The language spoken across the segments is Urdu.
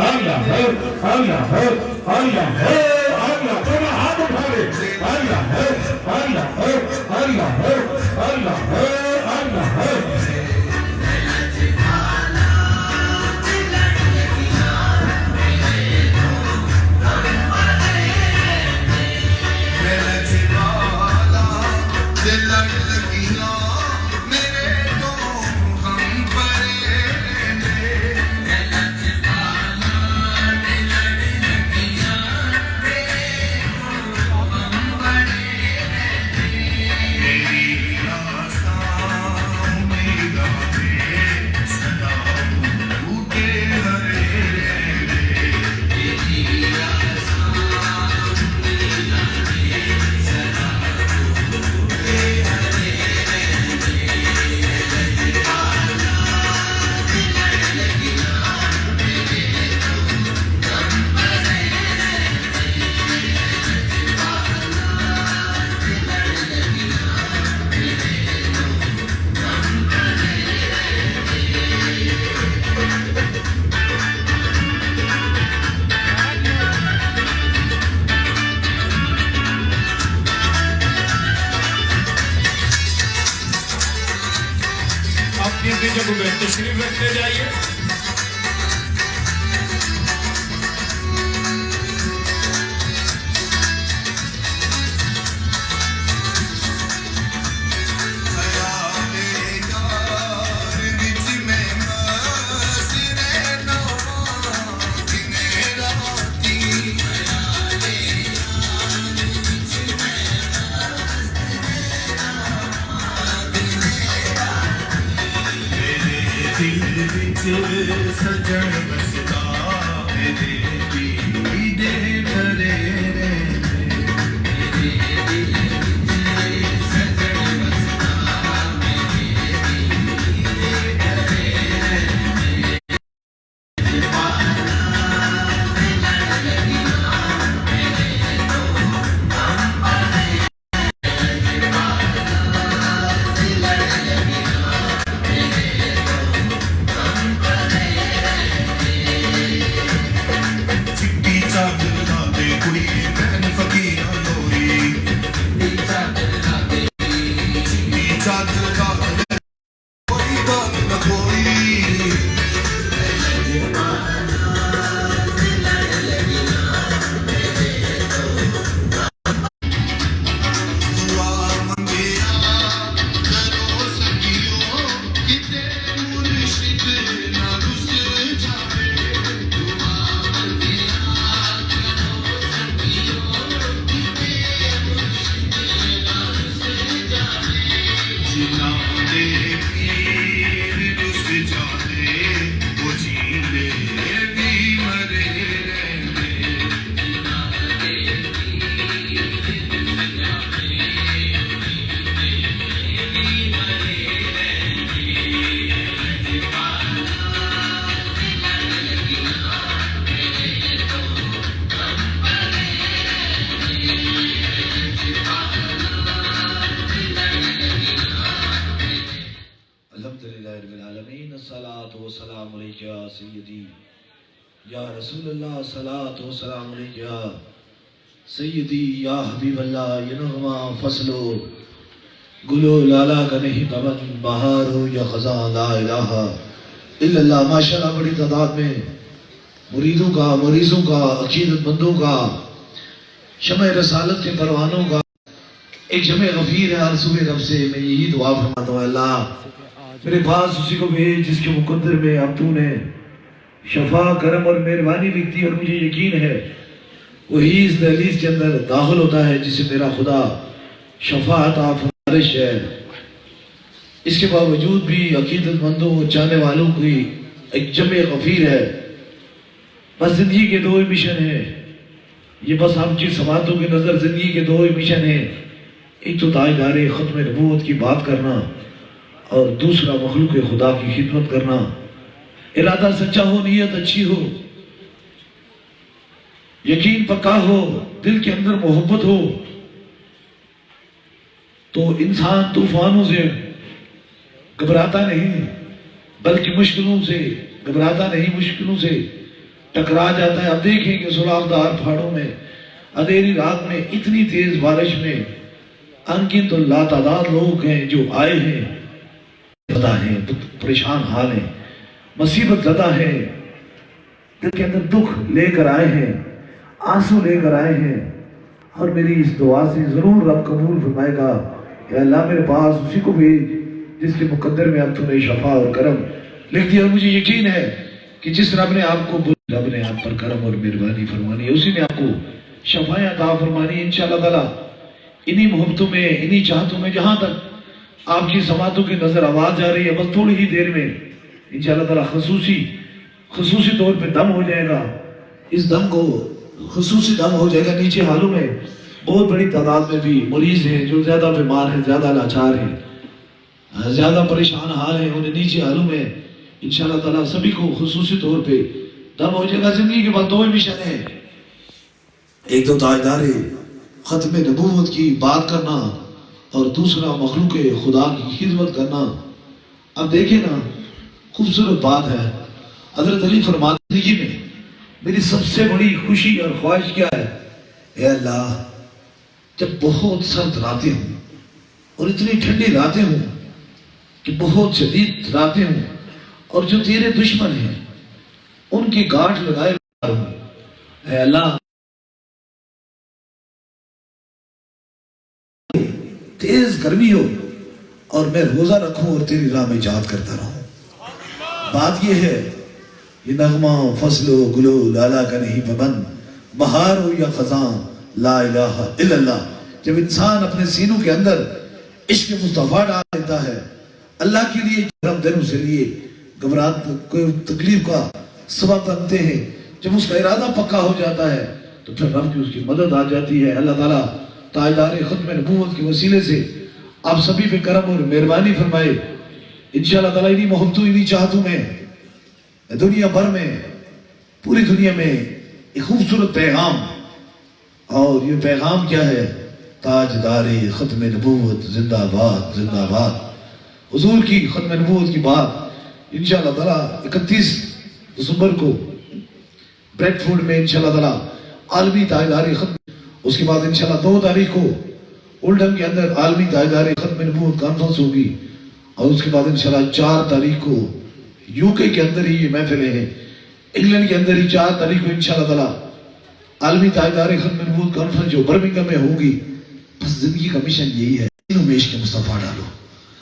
اللہ ہے اللہ ہے اللہ ہے اللہ تیرا ہاتھ اٹھا لے اللہ ہے اللہ ہے اللہ ہے اللہ ہے اللہ ہے جب تشریف رکھتے جائیے سجن بستا دے دے کرے یا رسول اللہ صلاة و سلام علیکہ سیدی یا حبیب اللہ یہ نغمہ فصلو گلو لالا کا نہیں پابند بہار ہو یا خزاں لا الہ الا اللہ. ماشاءاللہ بڑی تعداد میں مریدوں کا مریضوں کا عقیدت مندوں کا شمع رسالت کے پروانوں کا ایک جمع غفیر ہے. ہر صبح رب سے میں یہی دعا فرماتا ہوں اللہ میرے پاس اسی کو بھیج جس کے مقدر میں اب تو نے شفا کرم اور مہربانی لکھتی اور مجھے یقین ہے وہی اس دہلیز کے اندر داخل ہوتا ہے جسے میرا خدا شفا عطا فرمائش ہے. اس کے باوجود بھی عقیدت مندوں چاہنے والوں کی ایک جمع غفیر ہے. بس زندگی کے دو ہی مشن ہیں. یہ بس ہم کی سماعتوں کی نظر زندگی کے دو ہی مشن ہیں. ایک تو تاجدار ختم نبوت کی بات کرنا اور دوسرا مخلوق خدا کی خدمت کرنا. ارادہ سچا ہو نیت اچھی ہو یقین پکا ہو دل کے اندر محبت ہو تو انسان طوفانوں سے گھبراتا نہیں بلکہ مشکلوں سے گھبراتا نہیں مشکلوں سے ٹکرا جاتا ہے. اب دیکھیں کہ سوراخ دار پہاڑوں میں اندھیری رات میں اتنی تیز بارش میں انگن تو لاتعداد لوگ ہیں جو آئے ہیں، زدہ ہیں، پریشان حال ہیں، مصیبت زدہ ہیں، دل کے اندر دکھ لے کر آئے ہیں، آنسو لے کر آئے ہیں. اور میری اس دعا سے ضرور رب قبول فرمائے گا. اے اللہ میرے پاس اسی کو بھیج جس کے مقدر میں اب تو نے شفا اور کرم لکھ دیا. اور مجھے یقین ہے کہ جس رب نے آپ کو رب نے آپ پر کرم اور مہربانی فرمانی ہے، اسی نے آپ کو شفائیں عطا فرمانی ہے انشاءاللہ تعالی. انہی محبتوں میں، انہی چاہتوں میں جہاں تک آپ کی سماعتوں کی نظر آواز جا رہی ہے، بس تھوڑی ہی دیر میں انشاءاللہ تعالی خصوصی طور پہ دم ہو جائے گا. اس دم کو خصوصی دم ہو جائے گا. نیچے حالوں میں بہت بڑی تعداد میں بھی مریض ہیں جو زیادہ بیمار ہیں، زیادہ لاچار ہیں، زیادہ پریشان حال ہیں. انہیں نیچے حالوں میں انشاءاللہ تعالی سبھی کو خصوصی طور پہ دم ہو جائے گا. زندگی کے بعد دو مشن ہیں، ایک تو تاجدار ختم نبوت کی بات کرنا اور دوسرا مخلوق خدا کی خدمت کرنا. اب دیکھیں نا، خوبصورت بات ہے. حضرت علی فرماتے ہیں میں میری سب سے بڑی خوشی اور خواہش کیا ہے؟ اے اللہ، جب بہت سرد راتیں ہوں اور اتنی ٹھنڈی راتیں ہوں کہ بہت شدید راتیں ہوں اور جو تیرے دشمن ہیں ان کی گاٹھ لگائے ہوں، اے اللہ تیز گرمی ہو اور میں روزہ رکھوں اور تیری راہ میں جہاد کرتا رہوں. بات یہ ہے، یہ نغمہ فصل و گلو لالا کا نہیں پابند، بہار ہو یا خزاں لا الہ الا اللہ. جب انسان اپنے سینوں کے اندر عشق مصطفیٰ ڈال دیتا ہے، اللہ کے لیے رب دلوں سے لیے گھبراہٹ کوئی تکلیف کا سبب بنتے ہیں، جب اس کا ارادہ پکا ہو جاتا ہے تو پھر رب کی اس کی مدد آ جاتی ہے. اللہ تعالیٰ تاجدار ختم نبوت کے وسیلے سے آپ سبھی پہ کرم اور مہربانی فرمائے. انشاءاللہ تعالیٰ انہی محبتوں، انہی چاہتوں میں دنیا بھر میں، پوری دنیا میں ایک خوبصورت پیغام. اور یہ پیغام کیا ہے؟ تاجدار ختم نبوت زندہ باد، زندہ باد. حضور کی ختم نبوت کی بات انشاءاللہ تعالیٰ 31 دسمبر کو بریڈ فورڈ میں انشاءاللہ تعالیٰ عالمی تاجدار ختم، اس کے بعد انشاءاللہ 2 تاریخ کو اولڈم کے اندر عالمی تاجدار ختم نبوت کانفرنس ہوگی، اور اس کے بعد انشاءاللہ 4 تاریخ کو یو کے اندر ہی یہ محفلیں ہیں، انگلینڈ کے اندر ہی 4 تاریخ کو انشاءاللہ تعالیٰ عالمی تاجدار ختم نبوت کانفرنس جو برمنگھم میں ہوگی. بس زندگی کا مشن یہی ہے، سینوں میں عشق مصطفیٰ ڈالو،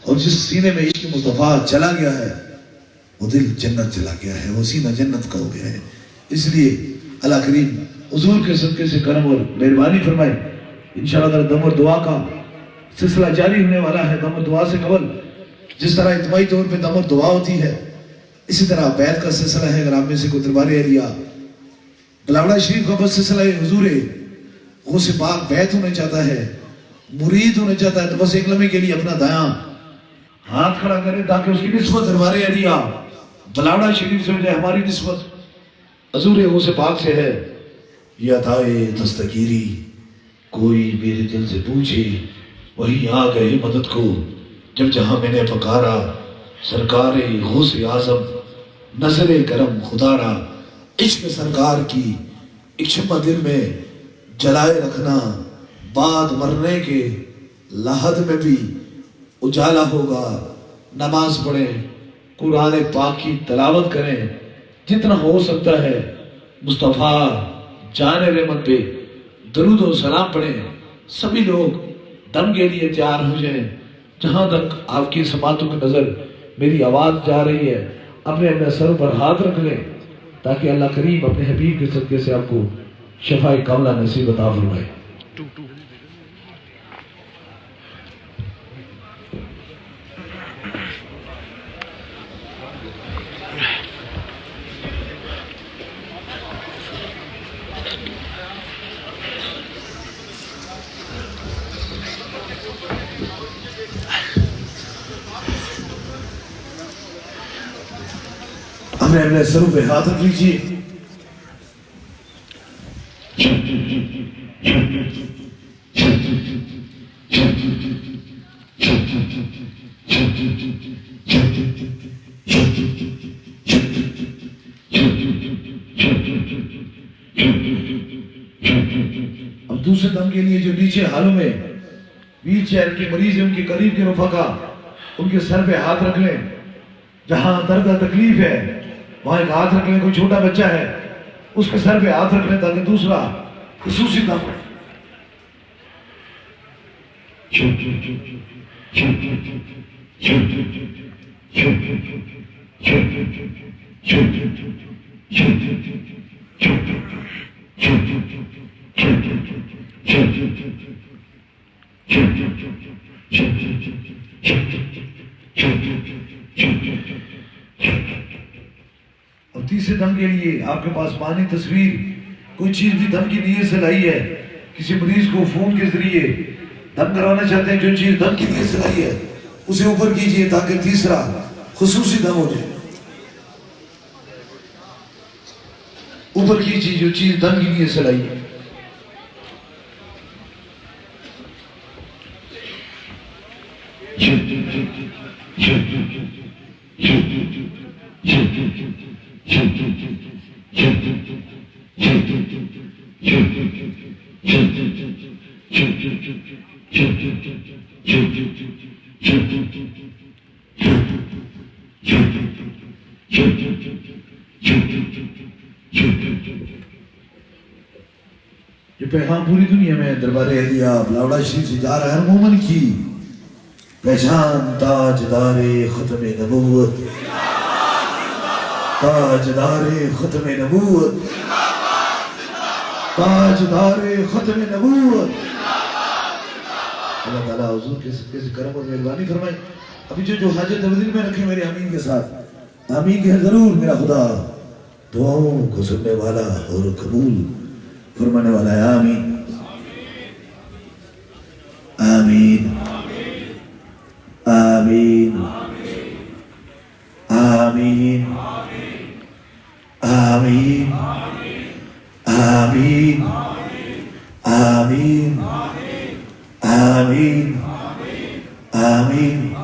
اور جس سینے میں عشق مصطفیٰ چلا گیا ہے وہ دل جنت چلا گیا ہے، وہ سینہ جنت کا ہو گیا ہے. اس لیے اللہ کریم حضور کے صدقے سے کرم اور مہربانی فرمائے. انشاءاللہ تعالیٰ دم اور دعا کا سلسلہ جاری ہونے والا ہے. دم اور دعا سے قبل جس طرح اجتماعی طور پہ دم اور دعا ہوتی ہے، اسی طرح بیعت کا سلسلہ ہے. اگر آپ میں سے کوئی دربار اہلیہ بلاوڑا شریف کا بس سلسلہ ہے، حضور غوث پاک بیعت ہونا چاہتا ہے، مرید ہونا چاہتا ہے، تو بس ایک لمحے کے لیے اپنا دایاں ہاتھ کھڑا کرے تاکہ اس کی نسبت دربار اہلیہ بلاوڑا شریف سے ہو جائے. ہماری نسبت حضور غوث پاک سے ہے. یہ عطائے دستگیری کوئی میرے دل سے پوچھے، وہی آ گئے مدد کو جب جہاں میں نے پکارا. سرکار غوث اعظم نظر کرم خدا را، عشق سرکار کی ایک شمع دل میں جلائے رکھنا، بعد مرنے کے لحد میں بھی اجالا ہوگا. نماز پڑھیں، قرآن پاک کی تلاوت کریں، جتنا ہو سکتا ہے مصطفیٰ جان رحمت پہ درود و سلام پڑھیں. سبھی لوگ دم کے لیے تیار ہو جائیں. جہاں تک آپ کی سماعتوں کی نظر میری آواز جا رہی ہے، اپنے سر پر ہاتھ رکھ لیں تاکہ اللہ کریم اپنے حبیب کے صدقے سے آپ کو شفاء کاملہ نصیب عطا فرمائے. اپنے سروں پہ ہاتھ رکھ لیجیے. دوسرے دم کے لیے جو نیچے حالوں میں ویل چیئر کے مریض ہیں ان کے قریب کے رفقا ان کے سر پہ ہاتھ رکھ لیں، جہاں درد تکلیف ہے وہاں ایک ہاتھ رکھ لیں، کوئی چھوٹا بچہ ہے اس کے سر پہ ہاتھ رکھ لیں تاکہ دوسرا خصوصی دم اور تیسرے دم کے لیے آپ کے پاس پانی تصویر کوئی چیز بھی دم کی نیت سے لائی ہے، کسی مریض کو فون کے ذریعے دم کروانا چاہتے ہیں، جو چیز دم کی نیت سے لائی ہے اسے اوپر کیجئے تاکہ تیسرا خصوصی دم ہو جائے. اوپر کیجئے جو چیز دم کی نیت سے لائی ہے. یہ پیغام پوری دنیا میں دربار اہلیہ لاوڑا شریف سے جا رہا ہے. مومن کی پہچان تاجدار ختم نبوت، تاجدار ختم نبوت، تاجدار ختم نبوت. اللہ تعالیٰ حضور کے صدقے سے کرم اور مہربانی فرمائے. ابھی جو حاجت دل میں رکھے میرے آمین کے ساتھ آمین کہ ضرور میرا خدا دعاؤں کو سننے والا اور قبول فرمانے والا ہے. آمین آمین آمین آمین آمین آمین آمین آمین آمین.